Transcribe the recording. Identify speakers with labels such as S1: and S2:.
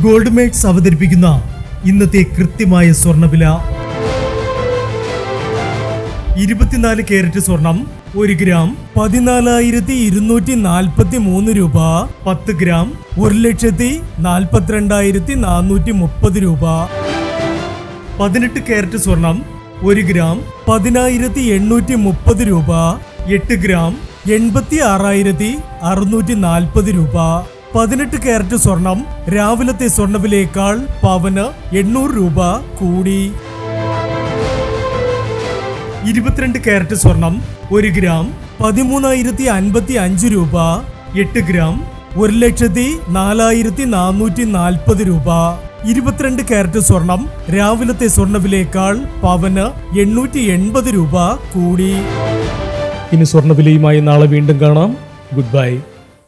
S1: Gold makes അവതരിപ്പിക്കുന്ന ഇന്നത്തെ കൃത്യമായ സ്വർണ്ണവില. 24 കാരറ്റ് സ്വർണം 1 ഗ്രാം 14,243 രൂപ. 10 ഗ്രാം 1,42,430 രൂപ. 18 കാരറ്റ് സ്വർണം 1 ഗ്രാം 10,830 രൂപ. 8 ഗ്രാം 86,640 രൂപ. 18 കാരറ്റ് സ്വർണം രാവിലത്തെ സ്വർണ്ണവിലയേക്കാൾ പവന് 800 രൂപ കൂടി. 22 കാരറ്റ് സ്വർണം 1 ഗ്രാം 13,055 രൂപ. 8 ഗ്രാം 1,04,440 രൂപ. 22 കാരറ്റ് സ്വർണം രാവിലത്തെ സ്വർണ്ണവിലയേക്കാൾ പവന് 880 രൂപ കൂടി. ഇനി സ്വർണ്ണവിലയുമായി നാളെ വീണ്ടും കാണാം. Good bye.